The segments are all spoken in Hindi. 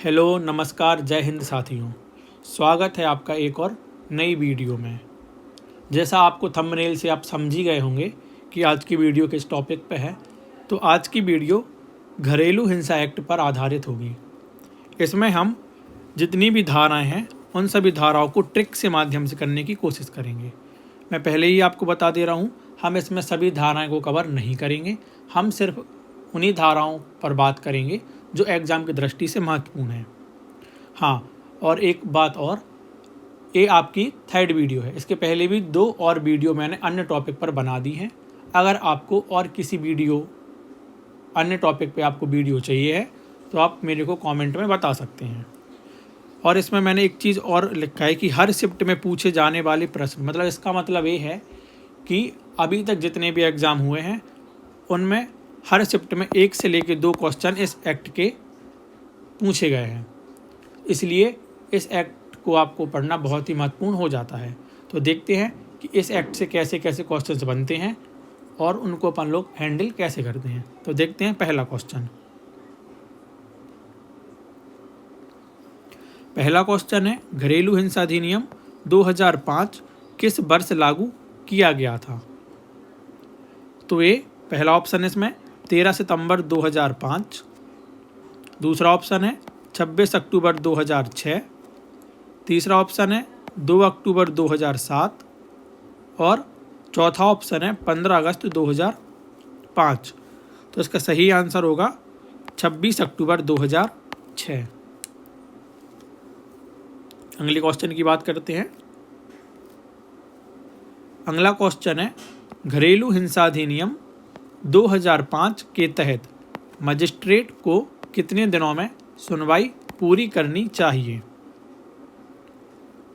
हेलो नमस्कार जय हिंद साथियों। स्वागत है आपका एक और नई वीडियो में। जैसा आपको थंबनेल से आप समझ ही गए होंगे कि आज की वीडियो किस टॉपिक पे है, तो आज की वीडियो घरेलू हिंसा एक्ट पर आधारित होगी। इसमें हम जितनी भी धाराएं हैं उन सभी धाराओं को ट्रिक से माध्यम से करने की कोशिश करेंगे। मैं पहले ही आपको बता दे रहा हूँ, हम इसमें सभी धाराएं को कवर नहीं करेंगे। हम सिर्फ उन्हीं धाराओं पर बात करेंगे जो एग्ज़ाम की दृष्टि से महत्वपूर्ण है। हाँ, और एक बात और, ये आपकी थर्ड वीडियो है। इसके पहले भी 2 और वीडियो मैंने अन्य टॉपिक पर बना दी हैं। अगर आपको और किसी अन्य टॉपिक पे आपको वीडियो चाहिए है तो आप मेरे को कमेंट में बता सकते हैं। और इसमें मैंने एक चीज़ और लिखा है कि हर शिफ्ट में पूछे जाने वाले प्रश्न, मतलब इसका मतलब ये है कि अभी तक जितने भी एग्ज़ाम हुए हैं उनमें हर शिफ्ट में 1 से लेकर 2 क्वेश्चन इस एक्ट के पूछे गए हैं। इसलिए इस एक्ट को आपको पढ़ना बहुत ही महत्वपूर्ण हो जाता है। तो देखते हैं कि इस एक्ट से कैसे कैसे क्वेश्चंस बनते हैं और उनको अपन लोग हैंडल कैसे करते हैं। तो देखते हैं पहला क्वेश्चन। पहला क्वेश्चन है, घरेलू हिंसा अधिनियम 2005 किस वर्ष लागू किया गया था? तो ये पहला ऑप्शन है इसमें 13 सितंबर 2005, दूसरा ऑप्शन है 26 अक्टूबर 2006, तीसरा ऑप्शन है 2 अक्टूबर 2007 और चौथा ऑप्शन है 15 अगस्त 2005। तो इसका सही आंसर होगा 26 अक्टूबर 2006। अगले क्वेश्चन की बात करते हैं। अगला क्वेश्चन है, घरेलू हिंसा अधिनियम 2005 के तहत मजिस्ट्रेट को कितने दिनों में सुनवाई पूरी करनी चाहिए?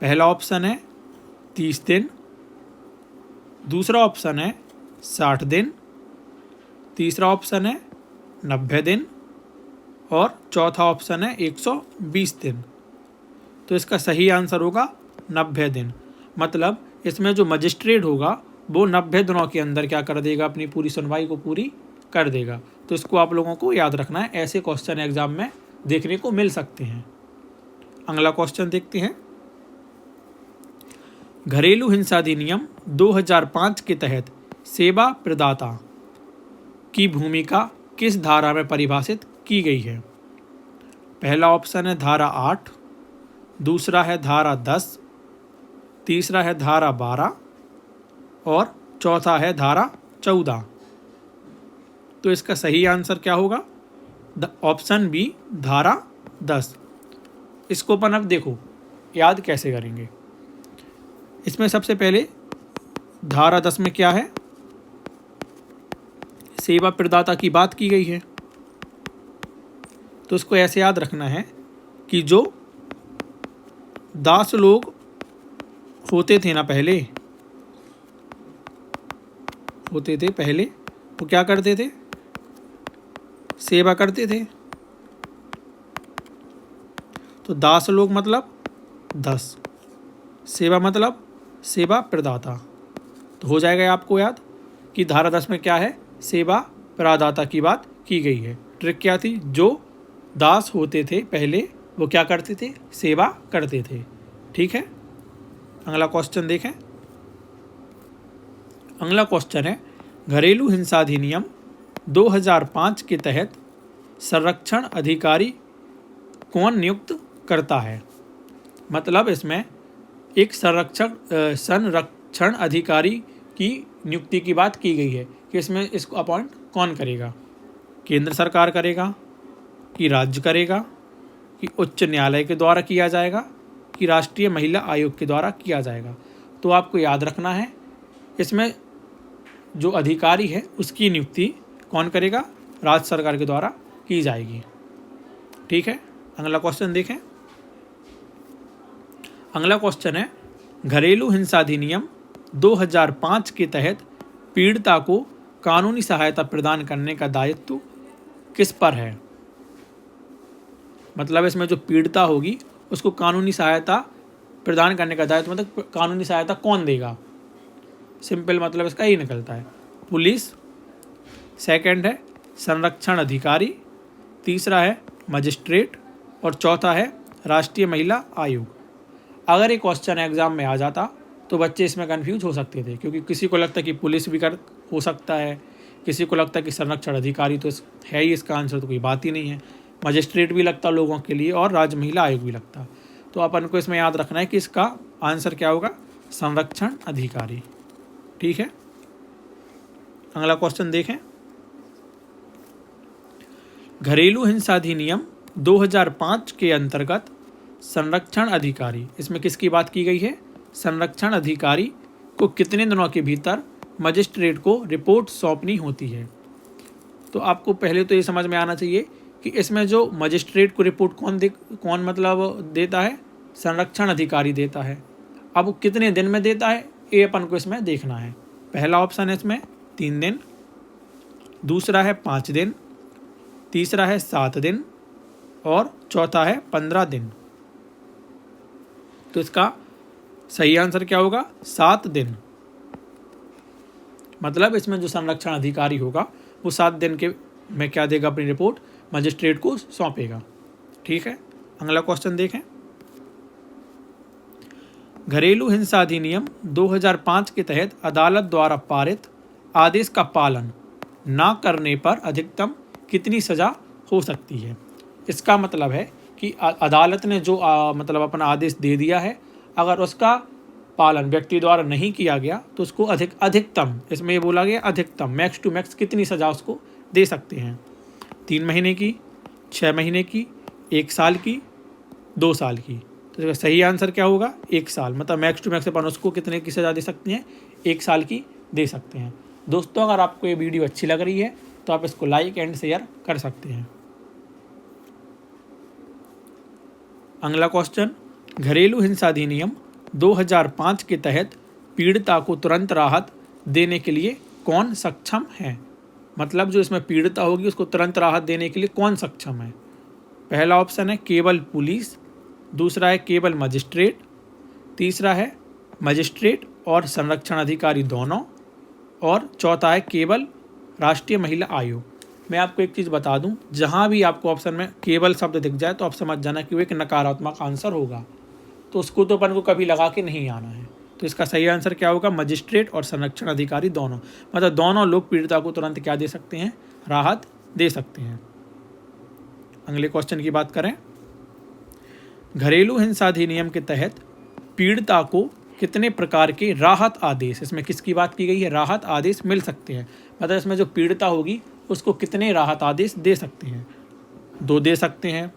पहला ऑप्शन है 30 दिन, दूसरा ऑप्शन है 60 दिन, तीसरा ऑप्शन है 90 दिन और चौथा ऑप्शन है 120 दिन। तो इसका सही आंसर होगा 90 दिन। मतलब इसमें जो मजिस्ट्रेट होगा वो 90 दिनों के अंदर क्या कर देगा, अपनी पूरी सुनवाई को पूरी कर देगा। तो इसको आप लोगों को याद रखना है, ऐसे क्वेश्चन एग्जाम में देखने को मिल सकते हैं। अगला क्वेश्चन देखते हैं। घरेलू हिंसा अधिनियम 2005 के तहत सेवा प्रदाता की भूमिका किस धारा में परिभाषित की गई है? पहला ऑप्शन है धारा 8, दूसरा है धारा 10, तीसरा है धारा 12 और चौथा है धारा 14। तो इसका सही आंसर क्या होगा? ऑप्शन बी धारा 10। इसको अपन अब देखो याद कैसे करेंगे। इसमें सबसे पहले धारा 10 में क्या है, सेवा प्रदाता की बात की गई है। तो इसको ऐसे याद रखना है कि जो दास लोग होते थे ना पहले, वो क्या करते थे? सेवा करते थे। तो दास लोग मतलब 10, सेवा मतलब सेवा प्रदाता। तो हो जाएगा आपको याद कि धारा 10 में क्या है, सेवा प्रदाता की बात की गई है। ट्रिक क्या थी? जो दास होते थे पहले वो क्या करते थे? सेवा करते थे। ठीक है, अगला क्वेश्चन देखें। अगला क्वेश्चन है, घरेलू हिंसा अधिनियम 2005 के तहत संरक्षण अधिकारी कौन नियुक्त करता है? मतलब इसमें एक संरक्षण अधिकारी की नियुक्ति की बात की गई है कि इसमें इसको अपॉइंट कौन करेगा? केंद्र सरकार करेगा कि राज्य करेगा कि उच्च न्यायालय के द्वारा किया जाएगा कि राष्ट्रीय महिला आयोग के द्वारा किया जाएगा? तो आपको याद रखना है, इसमें जो अधिकारी है उसकी नियुक्ति कौन करेगा? राज्य सरकार के द्वारा की जाएगी। ठीक है, अगला क्वेश्चन देखें। अगला क्वेश्चन है, घरेलू हिंसा अधिनियम 2005 के तहत पीड़िता को कानूनी सहायता प्रदान करने का दायित्व किस पर है? मतलब इसमें जो पीड़िता होगी उसको कानूनी सहायता प्रदान करने का दायित्व, मतलब कानूनी सहायता कौन देगा? सिंपल मतलब इसका यही निकलता है, पुलिस। सेकंड है संरक्षण अधिकारी, तीसरा है मजिस्ट्रेट और चौथा है राष्ट्रीय महिला आयोग। अगर ये क्वेश्चन एग्ज़ाम में आ जाता तो बच्चे इसमें कन्फ्यूज हो सकते थे, क्योंकि किसी को लगता है कि पुलिस भी कर हो सकता है, किसी को लगता है कि संरक्षण अधिकारी तो है ही इसका आंसर, तो कोई बात ही नहीं है। मजिस्ट्रेट भी लगता लोगों के लिए और राज्य महिला आयोग भी लगता। तो अपन को इसमें याद रखना है कि इसका आंसर क्या होगा, संरक्षण अधिकारी। ठीक है, अगला क्वेश्चन देखें। घरेलू हिंसा अधिनियम 2005 के अंतर्गत संरक्षण अधिकारी, इसमें किसकी बात की गई है, संरक्षण अधिकारी को कितने दिनों के भीतर मजिस्ट्रेट को रिपोर्ट सौंपनी होती है। तो आपको पहले तो ये समझ में आना चाहिए कि इसमें जो मजिस्ट्रेट को रिपोर्ट कौन मतलब देता है, संरक्षण अधिकारी देता है। अब कितने दिन में देता है ये अपन को इसमें देखना है। पहला ऑप्शन है इसमें 3 दिन, दूसरा है 5 दिन, तीसरा है 7 दिन और चौथा है 15 दिन। तो इसका सही आंसर क्या होगा, 7 दिन। मतलब इसमें जो संरक्षण अधिकारी होगा वो 7 दिन के में क्या देगा, अपनी रिपोर्ट मजिस्ट्रेट को सौंपेगा। ठीक है, अगला क्वेश्चन देखें। घरेलू हिंसा अधिनियम 2005 के तहत अदालत द्वारा पारित आदेश का पालन ना करने पर अधिकतम कितनी सज़ा हो सकती है। इसका मतलब है कि अदालत ने जो मतलब अपना आदेश दे दिया है, अगर उसका पालन व्यक्ति द्वारा नहीं किया गया तो उसको अधिकतम, इसमें ये बोला गया अधिकतम, मैक्स टू मैक्स कितनी सज़ा उसको दे सकते हैं। 3 महीने की, 6 महीने की, 1 साल की, 2 साल की। तो सही आंसर क्या होगा, 1 साल। मतलब मैक्स टू मैक्स अपन उसको कितने की सज़ा दे सकते हैं, 1 साल की दे सकते हैं। दोस्तों, अगर आपको ये वीडियो अच्छी लग रही है तो आप इसको लाइक एंड शेयर कर सकते हैं। अगला क्वेश्चन, घरेलू हिंसा अधिनियम 2005 के तहत पीड़िता को तुरंत राहत देने के लिए कौन सक्षम है। मतलब जो इसमें पीड़िता होगी उसको तुरंत राहत देने के लिए कौन सक्षम है। पहला ऑप्शन है केवल पुलिस, दूसरा है केवल मजिस्ट्रेट, तीसरा है मजिस्ट्रेट और संरक्षण अधिकारी दोनों, और चौथा है केवल राष्ट्रीय महिला आयोग। मैं आपको एक चीज़ बता दूं, जहां भी आपको ऑप्शन में केवल शब्द दिख जाए तो आप समझ जाना कि वो एक नकारात्मक आंसर होगा, तो उसको तो अपन को कभी लगा के नहीं आना है। तो इसका सही आंसर क्या होगा, मजिस्ट्रेट और संरक्षण अधिकारी दोनों। मतलब दोनों लोग पीड़िता को तुरंत क्या दे सकते हैं, राहत दे सकते हैं। अगले क्वेश्चन की बात करें। घरेलू हिंसा अधिनियम के तहत पीड़िता को कितने प्रकार के राहत आदेश, इसमें किसकी बात की गई है, राहत आदेश मिल सकते हैं। मतलब इसमें जो पीड़िता होगी उसको कितने राहत आदेश दे सकते हैं, 2 दे सकते हैं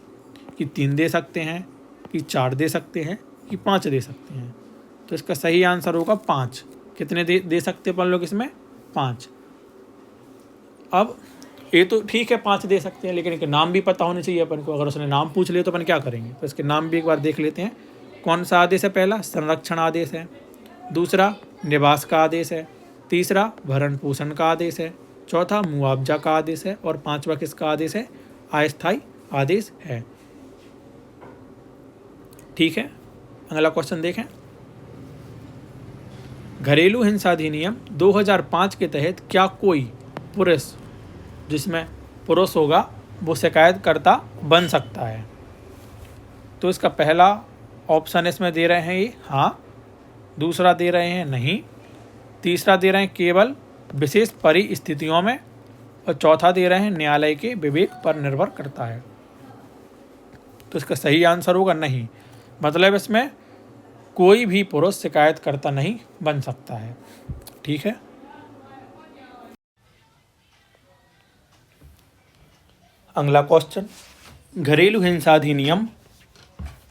कि 3 दे सकते हैं कि 4 दे सकते हैं कि 5 दे सकते हैं। तो इसका सही आंसर होगा 5। कितने दे सकते हैं अपन लोग इसमें, 5। अब ये तो ठीक है 5 दे सकते हैं, लेकिन इनके नाम भी पता होने चाहिए अपन को। अगर उसने नाम पूछ लिए तो अपन क्या करेंगे, तो इसके नाम भी एक बार देख लेते हैं। कौन सा आदेश है, पहला संरक्षण आदेश है, दूसरा निवास का आदेश है, तीसरा भरण पोषण का आदेश है, चौथा मुआवजा का आदेश है और 5वां किसका आदेश है, अस्थायी आदेश है। ठीक है, अगला क्वेश्चन देखें। घरेलू हिंसा अधिनियम 2005 के तहत क्या कोई पुरुष, जिसमें पुरुष होगा वो शिकायतकर्ता बन सकता है। तो इसका पहला ऑप्शन इसमें दे रहे हैं ये हाँ, दूसरा दे रहे हैं नहीं, तीसरा दे रहे हैं केवल विशेष परिस्थितियों में, और चौथा दे रहे हैं न्यायालय के विवेक पर निर्भर करता है। तो इसका सही आंसर होगा नहीं। मतलब इसमें कोई भी पुरुष शिकायतकर्ता नहीं बन सकता है। ठीक है, अगला क्वेश्चन। घरेलू हिंसा अधिनियम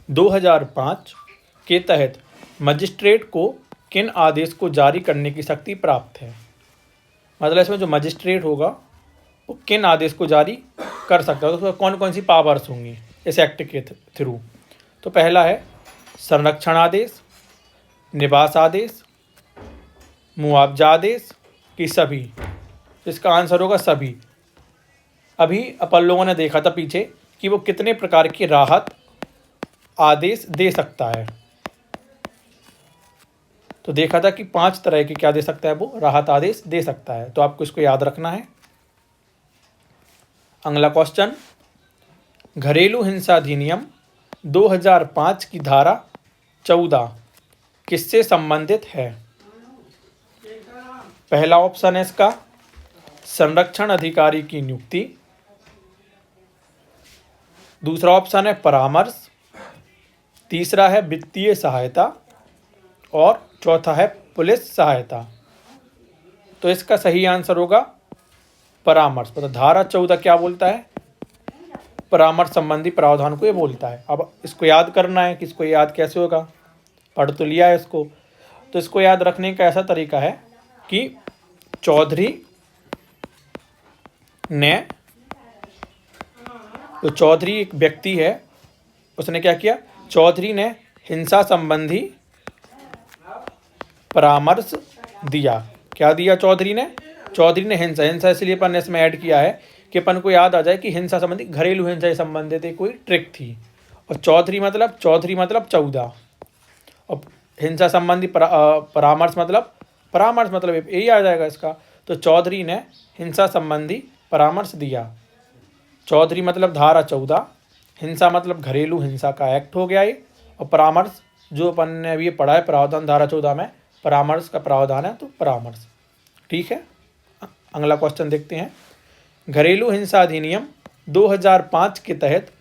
2005 के तहत मजिस्ट्रेट को किन आदेश को जारी करने की शक्ति प्राप्त है। मतलब इसमें जो मजिस्ट्रेट होगा वो किन आदेश को जारी कर सकता है, तो उसमें कौन कौन सी पावर्स होंगी इस एक्ट के थ्रू। तो पहला है संरक्षण आदेश, निवास आदेश, मुआवजा आदेश कि सभी। इसका आंसर होगा सभी। अभी अपन लोगों ने देखा था पीछे कि वो कितने प्रकार की राहत आदेश दे सकता है, तो देखा था कि 5 तरह के क्या दे सकता है, वो राहत आदेश दे सकता है। तो आपको इसको याद रखना है। अगला क्वेश्चन, घरेलू हिंसा अधिनियम 2005 की धारा 14 किससे संबंधित है? पहला ऑप्शन है इसका संरक्षण अधिकारी की नियुक्ति, दूसरा ऑप्शन है परामर्श, तीसरा है वित्तीय सहायता और चौथा है पुलिस सहायता। तो इसका सही आंसर होगा परामर्श। मतलब धारा 14 क्या बोलता है? परामर्श संबंधी प्रावधान को ये बोलता है। अब इसको याद करना है कि इसको याद कैसे होगा, पढ़ तो लिया है इसको। तो इसको याद रखने का ऐसा तरीका है कि चौधरी ने, तो चौधरी एक व्यक्ति है, उसने क्या किया? चौधरी ने हिंसा संबंधी परामर्श दिया। क्या दिया चौधरी ने? चौधरी ने हिंसा इसलिए अपन ने इसमें ऐड किया है कि अपन को याद आ जाए कि हिंसा संबंधी, घरेलू हिंसा से संबंधित एक कोई ट्रिक थी। और चौधरी मतलब 14 और हिंसा संबंधी परामर्श मतलब यही आ जाएगा इसका। तो चौधरी ने हिंसा संबंधी परामर्श दिया। चौधरी मतलब धारा 14, हिंसा मतलब घरेलू हिंसा का एक्ट हो गया ये, और परामर्श जो अपन ने अभी पढ़ा है प्रावधान धारा 14 में परामर्श का प्रावधान है, तो परामर्श। ठीक है, अगला क्वेश्चन देखते हैं। घरेलू हिंसा अधिनियम 2005 के तहत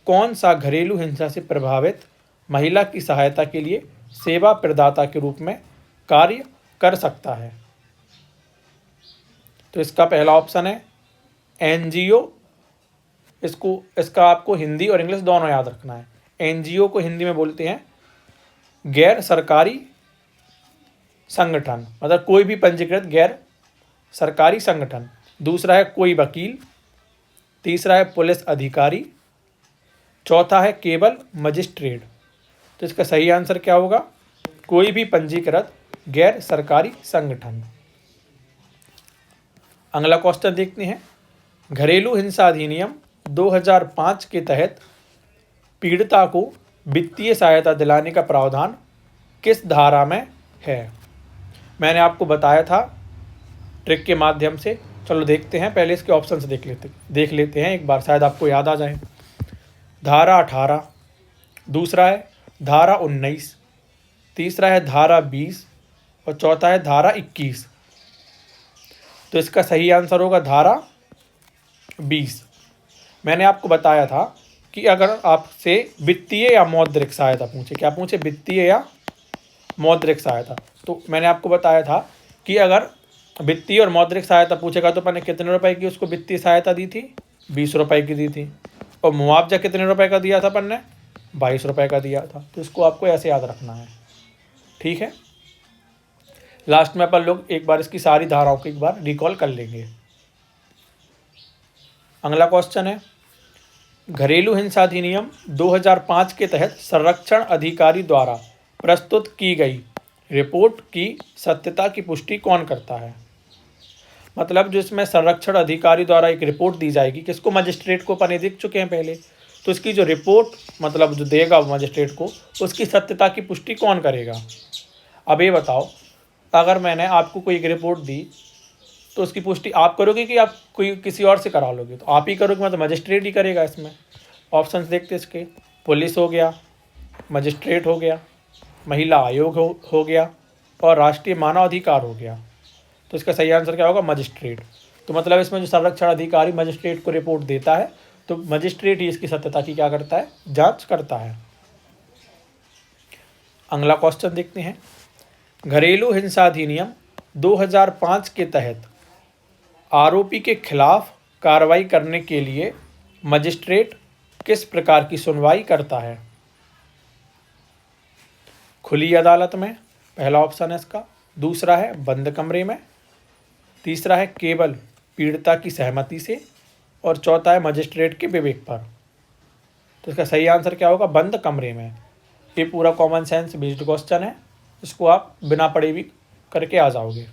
कौन सा घरेलू हिंसा से प्रभावित महिला की सहायता के लिए सेवा प्रदाता के रूप में कार्य कर सकता है? तो इसका पहला ऑप्शन है एनजीओ। इसका आपको हिंदी और इंग्लिश दोनों याद रखना है। एनजीओ को हिंदी में बोलते हैं गैर सरकारी संगठन, मतलब कोई भी पंजीकृत गैर सरकारी संगठन। दूसरा है कोई वकील, तीसरा है पुलिस अधिकारी, चौथा है केवल मजिस्ट्रेट। तो इसका सही आंसर क्या होगा? कोई भी पंजीकृत गैर सरकारी संगठन। अगला क्वेश्चन देखते हैं। घरेलू हिंसा अधिनियम 2005 के तहत पीड़िता को वित्तीय सहायता दिलाने का प्रावधान किस धारा में है? मैंने आपको बताया था ट्रिक के माध्यम से। चलो देखते हैं, पहले इसके ऑप्शन से देख लेते हैं एक बार, शायद आपको याद आ जाए। धारा 18, दूसरा है धारा 19, तीसरा है धारा 20 और चौथा है धारा 21। तो इसका सही आंसर होगा धारा 20। मैंने आपको बताया था कि अगर आपसे वित्तीय या मौद्रिक सहायता पूछे, क्या पूछे? वित्तीय या मौद्रिक सहायता। तो मैंने आपको बताया था कि अगर वित्तीय और मौद्रिक सहायता पूछेगा तो अपन ने कितने रुपए की उसको वित्तीय सहायता दी थी? 20 रुपए की दी थी। और मुआवजा कितने रुपए का दिया था अपन ने? 22 रुपए का दिया था। तो इसको आपको ऐसे याद रखना है। ठीक है, लास्ट में अपन लोग एक बार इसकी सारी धाराओं को एक बार रिकॉल कर लेंगे। अगला क्वेश्चन है। घरेलू हिंसा अधिनियम 2005 के तहत संरक्षण अधिकारी द्वारा प्रस्तुत की गई रिपोर्ट की सत्यता की पुष्टि कौन करता है? मतलब जो इसमें संरक्षण अधिकारी द्वारा एक रिपोर्ट दी जाएगी, किसको? मजिस्ट्रेट को। अपन देख चुके हैं पहले। तो इसकी जो रिपोर्ट मतलब जो देगा मजिस्ट्रेट को, उसकी सत्यता की पुष्टि कौन करेगा? अब ये बताओ, अगर मैंने आपको कोई एक रिपोर्ट दी तो उसकी पुष्टि आप करोगे कि आप कोई किसी और से करा लोगे? तो आप ही करोगे, मतलब मजिस्ट्रेट ही करेगा। इसमें ऑप्शंस देखते इसके, पुलिस हो गया, मजिस्ट्रेट हो गया, महिला आयोग हो गया और राष्ट्रीय मानव अधिकार हो गया। तो इसका सही आंसर क्या होगा? मजिस्ट्रेट। तो मतलब इसमें जो संरक्षण अधिकारी मजिस्ट्रेट को रिपोर्ट देता है, तो मजिस्ट्रेट ही इसकी सत्यता की क्या करता है? जांच करता है। अगला क्वेश्चन देखते हैं। घरेलू हिंसा अधिनियम 2005 के तहत आरोपी के खिलाफ कार्रवाई करने के लिए मजिस्ट्रेट किस प्रकार की सुनवाई करता है? खुली अदालत में, पहला ऑप्शन है इसका। दूसरा है बंद कमरे में, तीसरा है केवल पीड़िता की सहमति से और चौथा है मजिस्ट्रेट के विवेक पर। तो इसका सही आंसर क्या होगा? बंद कमरे में। ये पूरा कॉमन सेंस बेस्ड क्वेश्चन है, इसको आप बिना पढ़े भी करके आ जाओगे।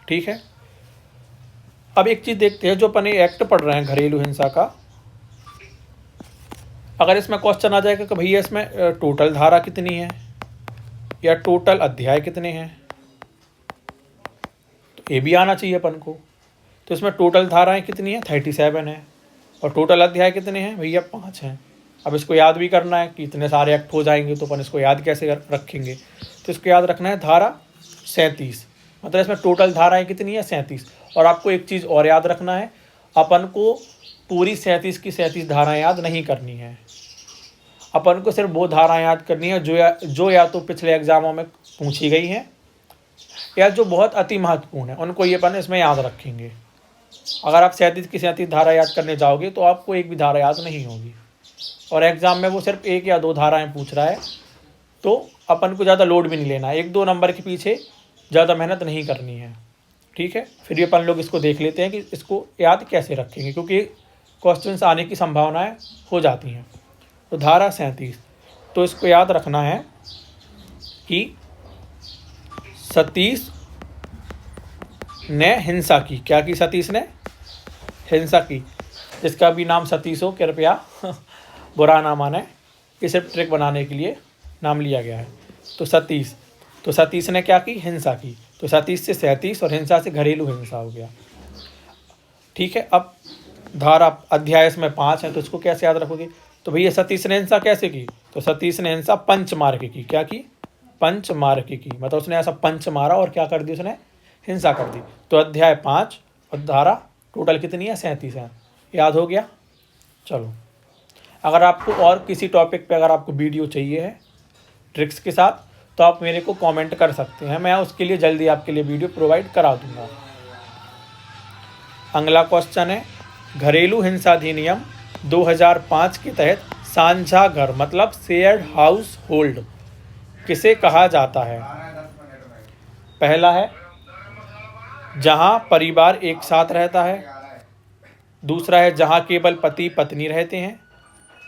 ठीक है, अब एक चीज़ देखते हैं, जो अपन एक्ट पढ़ रहे हैं घरेलू हिंसा का, अगर इसमें क्वेश्चन आ जाएगा कि भैया इसमें टोटल धारा कितनी है या टोटल अध्याय कितने हैं, तो ये भी आना चाहिए अपन को। तो इसमें टोटल धाराएं कितनी है? 37 है। और टोटल अध्याय कितने हैं भैया? 5 हैं। अब इसको याद भी करना है कि इतने सारे एक्ट हो जाएंगे तो अपन इसको याद कैसे रखेंगे? तो इसको याद रखना है धारा 37, मतलब इसमें टोटल धाराएं कितनी है? 37। और आपको एक चीज़ और याद रखना है, अपन को पूरी 37 की 37 धाराएं याद नहीं करनी है। अपन को सिर्फ वो धाराएं याद करनी है जो या तो पिछले एग्जामों में पूछी गई हैं या जो बहुत अति महत्वपूर्ण है, उनको ये अपन इसमें याद रखेंगे। अगर आप 37 की 37 धारा याद करने जाओगे तो आपको एक भी धारा याद नहीं होगी, और एग्ज़ाम में वो सिर्फ 1 या 2 धाराएं पूछ रहा है, तो अपन को ज़्यादा लोड भी नहीं लेना है, 1-2 नंबर के पीछे ज़्यादा मेहनत नहीं करनी है। ठीक है, फिर भी अपन लोग इसको देख लेते हैं कि इसको याद कैसे रखेंगे, क्योंकि क्वेश्चंस आने की संभावनाएं हो जाती हैं। तो धारा 37, तो इसको याद रखना है कि सतीश ने हिंसा की। क्या की? सतीश ने हिंसा की। जिसका भी नाम सतीश हो कृपया बुरा ना माने, कि सिर्फ ट्रिक बनाने के लिए नाम लिया गया है। तो सतीश ने क्या की? हिंसा की। तो सतीश से 37 और हिंसा से घरेलू हिंसा हो गया। ठीक है, अब धारा अध्याय इसमें 5 है, तो इसको कैसे याद रखोगे? तो भैया सतीश ने हिंसा कैसे की? तो सतीश ने हिंसा पंचमार्क की। क्या की? पंचमार्क की, मतलब उसने ऐसा पंच मारा और क्या कर दी? उसने हिंसा कर दी। तो अध्याय 5 और धारा टोटल कितनी है? 37 है। याद हो गया? चलो, अगर आपको और किसी टॉपिक पे अगर आपको वीडियो चाहिए है ट्रिक्स के साथ, तो आप मेरे को कमेंट कर सकते हैं, मैं उसके लिए जल्दी आपके लिए वीडियो प्रोवाइड करा दूंगा। अगला क्वेश्चन है, घरेलू हिंसा अधिनियम 2005 के तहत साझा घर मतलब शेयर्ड हाउस होल्ड किसे कहा जाता है? पहला है जहां परिवार एक साथ रहता है, दूसरा है जहां केवल पति पत्नी रहते हैं,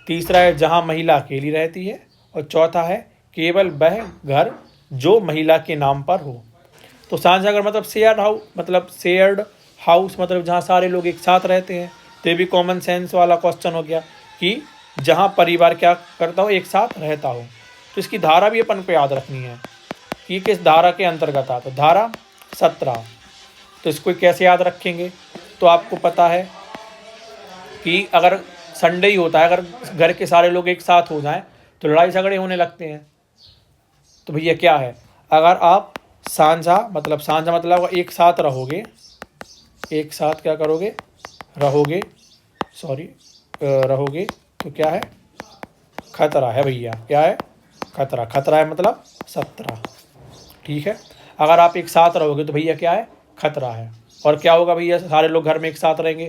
तीसरा है जहां महिला अकेली रहती है, और चौथा है केवल वह घर जो महिला के नाम पर हो। तो साझा घर मतलब शेयर्ड हाउस मतलब जहाँ सारे लोग एक साथ रहते हैं। तो ये भी कॉमन सेंस वाला क्वेश्चन हो गया कि जहाँ परिवार क्या करता हो? एक साथ रहता हो। तो इसकी धारा भी अपन को याद रखनी है कि किस धारा के अंतर्गत आता है। धारा 17। तो इसको कैसे याद रखेंगे? तो आपको पता है कि अगर संडे ही होता है, अगर घर के सारे लोग एक साथ हो जाएं तो लड़ाई झगड़े होने लगते हैं। तो भैया क्या है, अगर आप साझा मतलब एक साथ रहोगे, एक साथ क्या करोगे? रहोगे तो क्या है? खतरा है भैया। क्या है? खतरा है मतलब 17। ठीक है, अगर आप एक साथ रहोगे तो भैया क्या है? खतरा है। और क्या होगा भैया? सारे लोग घर में एक साथ रहेंगे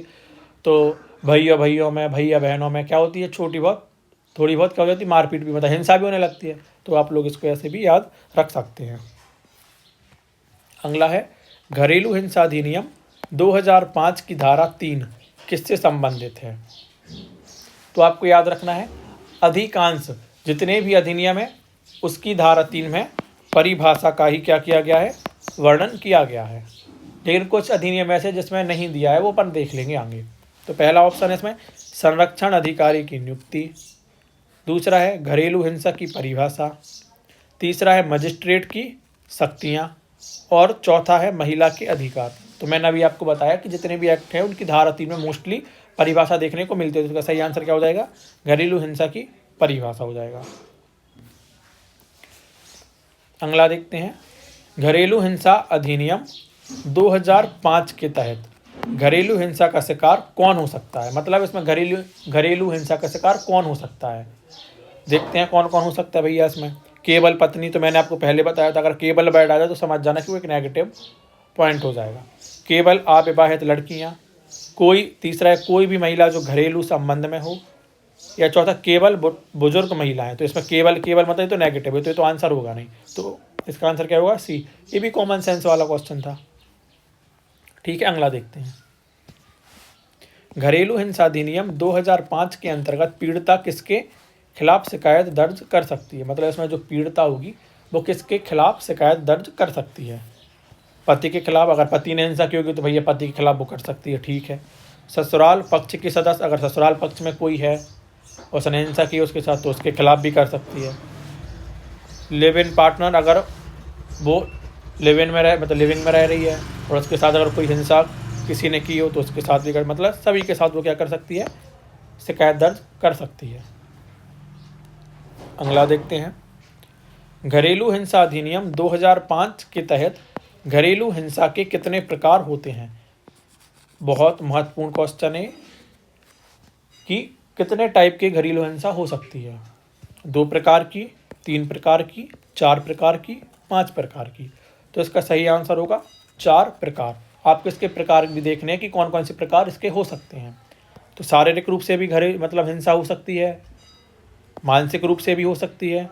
तो भैया में, भैया बहनों में क्या होती है? थोड़ी बहुत क्या हो जाती है? मारपीट भी, मतलब हिंसा भी होने लगती है। तो आप लोग इसको ऐसे भी याद रख सकते हैं। अगला है घरेलू हिंसा अधिनियम 2005 की धारा 3 किससे संबंधित है? तो आपको याद रखना है अधिकांश जितने भी अधिनियम है उसकी धारा 3 में परिभाषा का ही क्या किया गया है? वर्णन किया गया है। लेकिन कुछ अधिनियम ऐसे जिसमें नहीं दिया है, वो अपन देख लेंगे आगे। तो पहला ऑप्शन है इसमें संरक्षण अधिकारी की नियुक्ति, दूसरा है घरेलू हिंसा की परिभाषा, तीसरा है मजिस्ट्रेट की शक्तियाँ, और चौथा है महिला के अधिकार। तो मैंने अभी आपको बताया कि जितने भी एक्ट हैं उनकी धारा 3 में मोस्टली परिभाषा देखने को मिलती है। तो इसका सही आंसर क्या हो जाएगा? घरेलू हिंसा की परिभाषा हो जाएगा। अगला देखते हैं, घरेलू हिंसा अधिनियम 2005 के तहत घरेलू हिंसा का शिकार कौन हो सकता है? मतलब इसमें घरेलू हिंसा का शिकार कौन हो सकता है? देखते हैं कौन कौन हो सकता है भैया इसमें। केवल पत्नी, तो मैंने आपको पहले बताया था, अगर केवल बैठ आ जाए तो समझ जाना कि वो एक नेगेटिव पॉइंट हो जाएगा। केवल अविवाहित लड़कियां, तीसरा है कोई भी महिला जो घरेलू संबंध में हो, या चौथा केवल बुजुर्ग महिलाएं। तो इसमें केवल मतलब तो नेगेटिव है, तो ये तो आंसर होगा नहीं। तो इसका आंसर क्या होगा? सी। ये भी कॉमन सेंस वाला क्वेश्चन था। ठीक है, अगला देखते हैं, घरेलू हिंसा अधिनियम 2005 के अंतर्गत पीड़िता किसके खिलाफ शिकायत दर्ज कर सकती है? मतलब इसमें जो पीड़िता होगी वो किसके खिलाफ शिकायत दर्ज कर सकती है? पति के खिलाफ, अगर पति ने हिंसा की होगी तो भैया पति के खिलाफ वो कर सकती है। ठीक है, ससुराल पक्ष के सदस्य, अगर ससुराल पक्ष में कोई है और उसने हिंसा की उसके साथ, तो उसके खिलाफ भी कर सकती है। लिव इन पार्टनर, अगर वो लिव इन में रह रही है और उसके साथ अगर कोई हिंसा किसी ने की हो तो उसके साथ भी मतलब सभी के साथ वो क्या कर सकती है? शिकायत दर्ज कर सकती है। अगला देखते हैं, घरेलू हिंसा अधिनियम 2005 के तहत घरेलू हिंसा के कितने प्रकार होते हैं। बहुत महत्वपूर्ण क्वेश्चन है कि कितने टाइप के घरेलू हिंसा हो सकती है। 2 प्रकार की, 3 प्रकार की, 4 प्रकार की, 5 प्रकार की। तो इसका सही आंसर होगा 4 प्रकार। आपको इसके प्रकार भी देखने हैं कि कौन कौन से प्रकार इसके हो सकते हैं। तो शारीरिक रूप से भी मतलब हिंसा हो सकती है, मानसिक रूप से भी हो सकती है,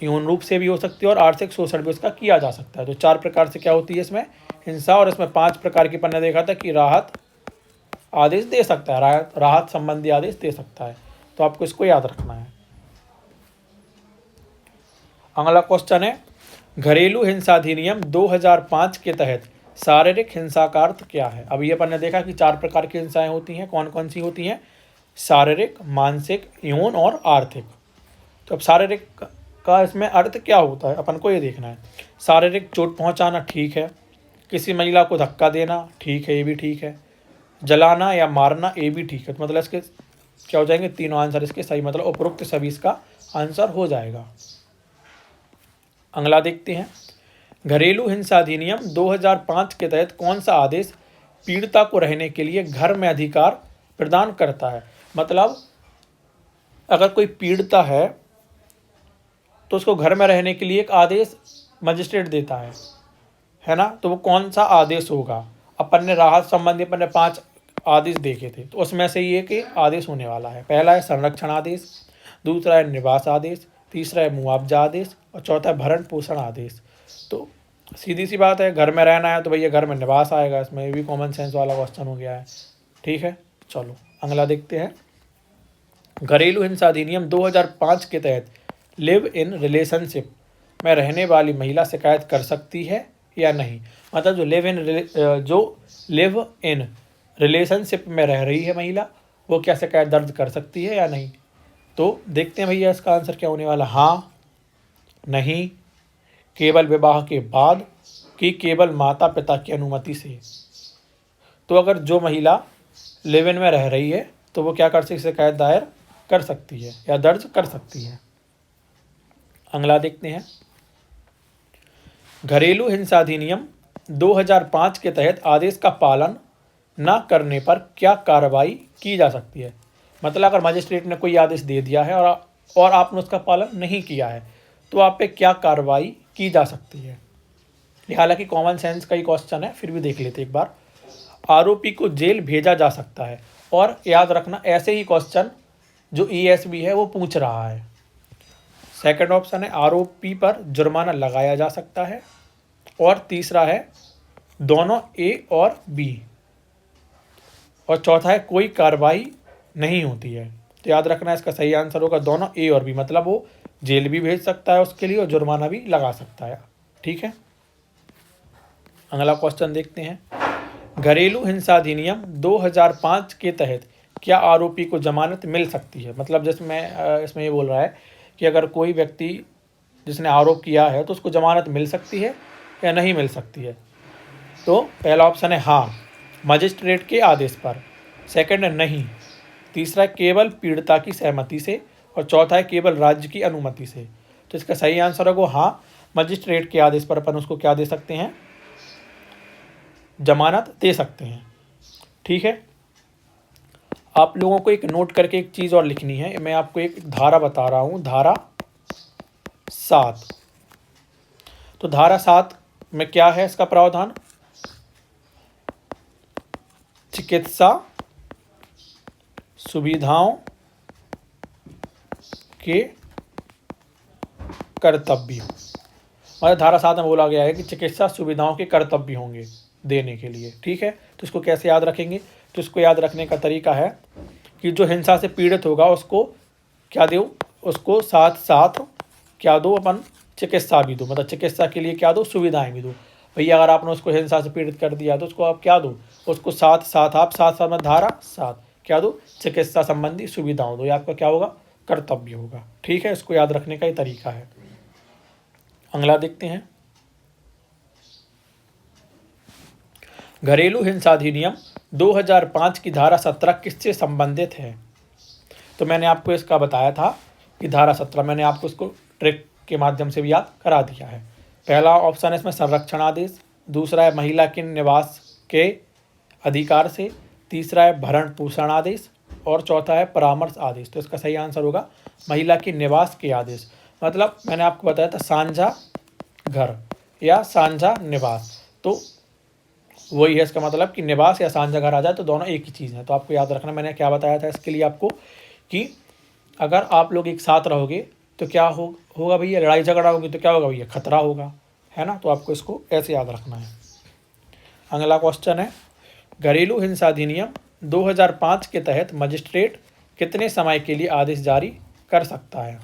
यौन रूप से भी हो सकती है और आर्थिक शोषण भी उसका किया जा सकता है। तो 4 प्रकार से क्या होती है इसमें हिंसा। और इसमें 5 प्रकार की अपन ने देखा था कि राहत आदेश दे सकता है, राहत संबंधी आदेश दे सकता है। तो आपको इसको याद रखना है। अगला क्वेश्चन है, घरेलू हिंसा अधिनियम 2005 के तहत शारीरिक हिंसा का अर्थ क्या है। अब ये अपन ने देखा कि 4 प्रकार की हिंसाएं होती हैं। कौन कौन सी होती हैं? शारीरिक, मानसिक, यौन और आर्थिक। तो अब शारीरिक का इसमें अर्थ क्या होता है अपन को ये देखना है। शारीरिक चोट पहुंचाना ठीक है, किसी महिला को धक्का देना ठीक है, ये भी ठीक है, जलाना या मारना ये भी ठीक है। तो मतलब इसके क्या हो जाएंगे? तीनों आंसर इसके सही, मतलब उपरोक्त सभी इसका आंसर हो जाएगा। अगला देखते हैं, घरेलू हिंसा अधिनियम 2005 के तहत कौन सा आदेश पीड़िता को रहने के लिए घर में अधिकार प्रदान करता है। मतलब अगर कोई पीड़िता है तो उसको घर में रहने के लिए एक आदेश मजिस्ट्रेट देता है ना। तो वो कौन सा आदेश होगा? अपन ने राहत संबंधी अपन ने 5 आदेश देखे थे, तो उसमें से ये कि आदेश होने वाला है। पहला है संरक्षण आदेश, दूसरा है निवास आदेश, तीसरा है मुआवजा आदेश और चौथा है भरण पोषण आदेश। तो सीधी सी बात है, घर में रहना है तो भैया घर में निवास आएगा। इसमें ये भी कॉमन सेंस वाला क्वेश्चन हो गया है। ठीक है, चलो अगला देखते हैं, घरेलू हिंसा अधिनियम 2005 के तहत लिव इन रिलेशनशिप में रहने वाली महिला शिकायत कर सकती है या नहीं। मतलब जो लिव इन रिलेशनशिप में रह रही है महिला, वो क्या शिकायत दर्ज कर सकती है या नहीं। तो देखते हैं भैया इसका आंसर क्या होने वाला। हाँ, नहीं, केवल विवाह के बाद कि केवल माता पिता की अनुमति से। तो अगर जो महिला लिव इन में रह रही है तो वो क्या कर सकती है? शिकायत दायर कर सकती है या दर्ज कर सकती है। अगला देखते हैं, घरेलू हिंसा अधिनियम 2005 के तहत आदेश का पालन न करने पर क्या कार्रवाई की जा सकती है। मतलब अगर मजिस्ट्रेट ने कोई आदेश दे दिया है और आपने उसका पालन नहीं किया है तो आप पे क्या कार्रवाई की जा सकती है। हालांकि कॉमन सेंस का ही क्वेश्चन है, फिर भी देख लेते एक बार। आरोपी को जेल भेजा जा सकता है। और याद रखना, ऐसे ही क्वेश्चन जो ESB है वो पूछ रहा है। सेकंड ऑप्शन है आरोपी पर जुर्माना लगाया जा सकता है। और तीसरा है दोनों A और B। और चौथा है कोई कार्रवाई नहीं होती है। तो याद रखना इसका सही आंसर होगा दोनों A और B। मतलब वो जेल भी भेज सकता है उसके लिए और जुर्माना भी लगा सकता है। ठीक है, अगला क्वेश्चन देखते हैं, घरेलू हिंसा अधिनियम 2005 के तहत क्या आरोपी को जमानत मिल सकती है। मतलब जिसमें इसमें ये बोल रहा है कि अगर कोई व्यक्ति जिसने आरोप किया है तो उसको जमानत मिल सकती है या नहीं मिल सकती है। तो पहला ऑप्शन है हाँ, मजिस्ट्रेट के आदेश पर। सेकंड है नहीं। तीसरा है केवल पीड़िता की सहमति से। और चौथा है केवल राज्य की अनुमति से। तो इसका सही आंसर होगा हाँ, मजिस्ट्रेट के आदेश पर अपन उसको क्या दे सकते हैं? जमानत दे सकते हैं। ठीक है, आप लोगों को एक नोट करके एक चीज़ और लिखनी है। मैं आपको एक धारा बता रहा हूँ, धारा 7। तो धारा 7 में क्या है इसका प्रावधान? चिकित्सा सुविधाओं के कर्तव्य। मतलब धारा 7 में बोला गया है कि चिकित्सा सुविधाओं के कर्तव्य होंगे देने के लिए। ठीक है, तो इसको कैसे याद रखेंगे? तो इसको याद रखने का तरीका है कि जो हिंसा से पीड़ित होगा उसको क्या दो? उसको साथ साथ क्या दो? अपन चिकित्सा भी दो। मतलब चिकित्सा के लिए क्या दो? सुविधाएं भी दो। भैया अगर आपने उसको हिंसा से पीड़ित कर दिया तो उसको आप क्या दो? उसको साथ साथ आप साथ में धारा 7 क्या दो? चिकित्सा संबंधी सुविधाओं दो। ये आपका क्या होगा? कर्तव्य होगा। ठीक है, इसको याद रखने का ही तरीका है। अगला देखते हैं, घरेलू हिंसा अधिनियम 2005 की धारा 17 किससे संबंधित है? तो मैंने आपको इसका बताया था कि धारा 17, मैंने आपको इसको ट्रिक के माध्यम से भी याद करा दिया है। पहला ऑप्शन है इसमें संरक्षण आदेश, दूसरा है महिला के निवास के अधिकार से, तीसरा है भरण पोषण आदेश और चौथा है परामर्श आदेश। तो इसका सही आंसर होगा महिला के निवास के आदेश। मतलब मैंने आपको बताया था साझा घर या साझा निवास, तो वही है इसका मतलब कि निवास या साझा घर आ जाए तो दोनों एक ही चीज़ है। तो आपको याद रखना मैंने क्या बताया था इसके लिए आपको कि अगर आप लोग एक साथ रहोगे तो क्या होगा भैया, लड़ाई झगड़ा होगी तो क्या होगा भैया, खतरा होगा, है ना। तो आपको इसको ऐसे याद रखना है। अगला क्वेश्चन है, घरेलू हिंसा अधिनियम 2005 के तहत मजिस्ट्रेट कितने समय के लिए आदेश जारी कर सकता है?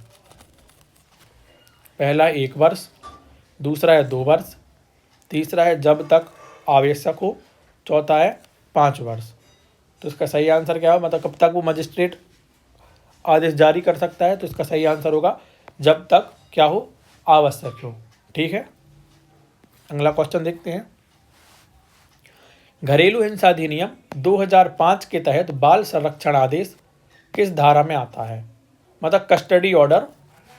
पहला 1 वर्ष, दूसरा है 2 वर्ष, तीसरा है जब तक आवश्यक हो, चौथा है 5 वर्ष। तो इसका सही आंसर क्या हो, मतलब कब तक वो मजिस्ट्रेट आदेश जारी कर सकता है? तो इसका सही आंसर होगा जब तक क्या हो, आवश्यक हो। ठीक है, अगला क्वेश्चन देखते हैं। घरेलू हिंसा अधिनियम 2005 के तहत बाल संरक्षण आदेश किस धारा में आता है? मतलब कस्टडी ऑर्डर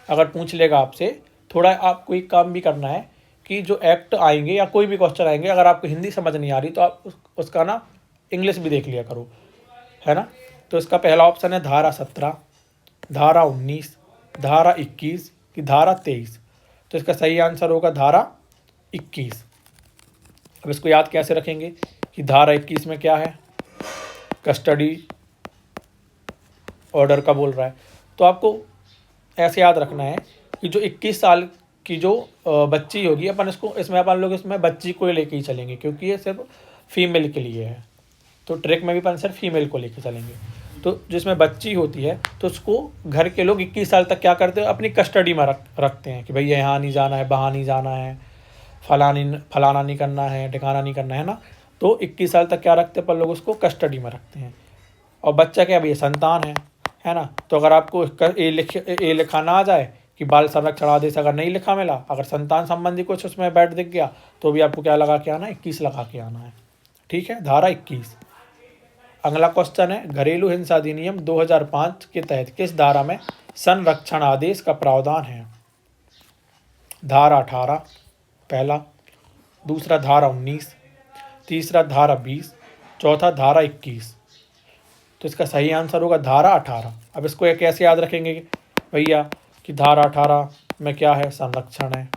अगर पूछ लेगा आपसे, थोड़ा आपको एक काम भी करना है कि जो एक्ट आएंगे या कोई भी क्वेश्चन आएंगे, अगर आपको हिंदी समझ नहीं आ रही तो आप उसका ना इंग्लिश भी देख लिया करो, है ना। तो इसका पहला ऑप्शन है धारा 17, धारा 19, धारा 21 की धारा 23। तो इसका सही आंसर होगा धारा 21। अब इसको याद कैसे रखेंगे कि धारा 21 में क्या है, कस्टडी ऑर्डर का बोल रहा है। तो आपको ऐसे याद रखना है कि जो 21 साल की जो बच्ची होगी, अपन इसको इसमें अपन लोग इसमें बच्ची को लेके ही चलेंगे क्योंकि ये सिर्फ फीमेल के लिए है। तो ट्रिक में भी अपन सिर्फ फीमेल को लेके चलेंगे। तो जिसमें बच्ची होती है तो उसको घर के लोग 21 साल तक क्या करते हैं, अपनी कस्टडी में रखते हैं कि भैया यहाँ नहीं जाना है, वहाँ नहीं जाना है, फलाना नहीं करना है, ठिकाना नहीं करना है ना। तो 21 साल तक क्या रखते हैं अपन लोग, उसको कस्टडी में रखते हैं। और बच्चा क्या भैया, संतान है ना। तो अगर आपको ए लिखा ना आ जाए कि बाल संरक्षण आदेश अगर नहीं लिखा मिला, अगर संतान संबंधी कुछ उसमें बैठ दिख गया तो भी आपको क्या लगा के आना है, 21 लगा के आना है। ठीक है, धारा 21। अगला क्वेश्चन है, घरेलू हिंसा अधिनियम 2005 के तहत किस धारा में संरक्षण आदेश का प्रावधान है? धारा 18 पहला, दूसरा धारा 19, तीसरा धारा 20, चौथा धारा 21। तो इसका सही आंसर होगा धारा 18। अब इसको कैसे याद रखेंगे भैया कि धारा 18 में क्या है, संरक्षण है।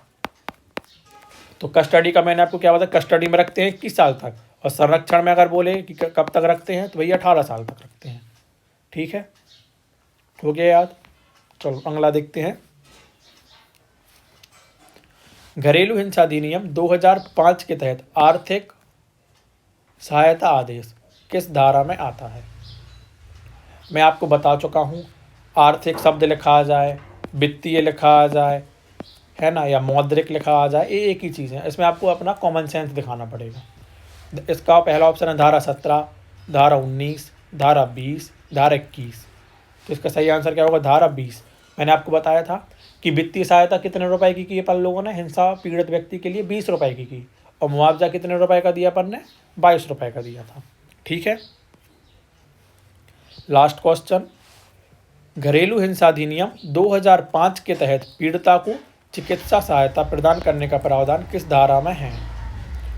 तो कस्टडी का मैंने आपको क्या बताया, कस्टडी में रखते हैं 21 साल तक, और संरक्षण में अगर बोले कि कब तक रखते हैं तो भैया 18 साल तक रखते हैं। ठीक है, हो गया याद। चलो अगला देखते हैं। घरेलू हिंसा अधिनियम 2005 के तहत आर्थिक सहायता आदेश किस धारा में आता है? मैं आपको बता चुका हूँ, आर्थिक शब्द लिखा आ जाए, वित्तीय लिखा आ जाए, है ना, या मौद्रिक लिखा आ जाए, ये एक ही चीज़ है। इसमें आपको अपना कॉमन सेंस दिखाना पड़ेगा। इसका पहला ऑप्शन है धारा 17, धारा 19, धारा 20, धारा 21। तो इसका सही आंसर क्या होगा, धारा 20। मैंने आपको बताया था कि वित्तीय सहायता कितने रुपए की अपन लोगों ने हिंसा पीड़ित व्यक्ति के लिए 20 रुपए की, और मुआवजा कितने रुपए का दिया अपन ने, 22 रुपए का दिया था। ठीक है, लास्ट क्वेश्चन, घरेलू हिंसा अधिनियम 2005 के तहत पीड़िता को चिकित्सा सहायता प्रदान करने का प्रावधान किस धारा में है?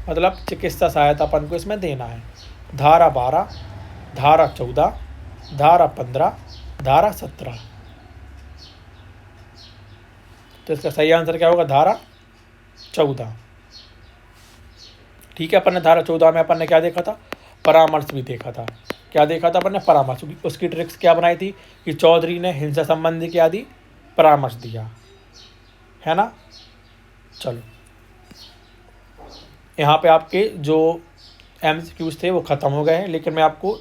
मतलब चिकित्सा सहायता अपन को इसमें देना है। धारा 12, धारा 14, धारा 15, धारा 17। तो इसका सही आंसर क्या होगा, धारा 14। ठीक है, अपन ने धारा 14 में अपन ने क्या देखा था, परामर्श भी देखा था। क्या देखा था अपन ने, परामर्श। उसकी ट्रिक्स क्या बनाई थी कि चौधरी ने हिंसा संबंधी क्या दी, परामर्श दिया, है ना। चलो यहाँ पे आपके जो MCQs थे वो ख़त्म हो गए हैं, लेकिन मैं आपको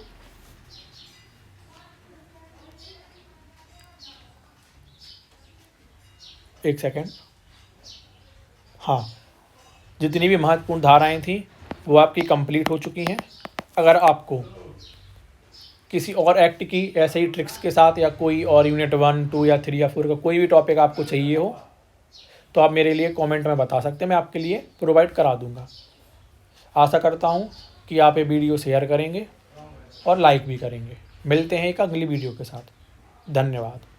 एक सेकेंड, हाँ, जितनी भी महत्वपूर्ण धाराएं थी वो आपकी कंप्लीट हो चुकी हैं। अगर आपको किसी और एक्ट की ऐसे ही ट्रिक्स के साथ या कोई और यूनिट 1, 2 या 3 या 4 का कोई भी टॉपिक आपको चाहिए हो तो आप मेरे लिए कमेंट में बता सकते हैं, मैं आपके लिए प्रोवाइड करा दूंगा। आशा करता हूँ कि आप ये वीडियो शेयर करेंगे और लाइक भी करेंगे। मिलते हैं एक अगली वीडियो के साथ। धन्यवाद।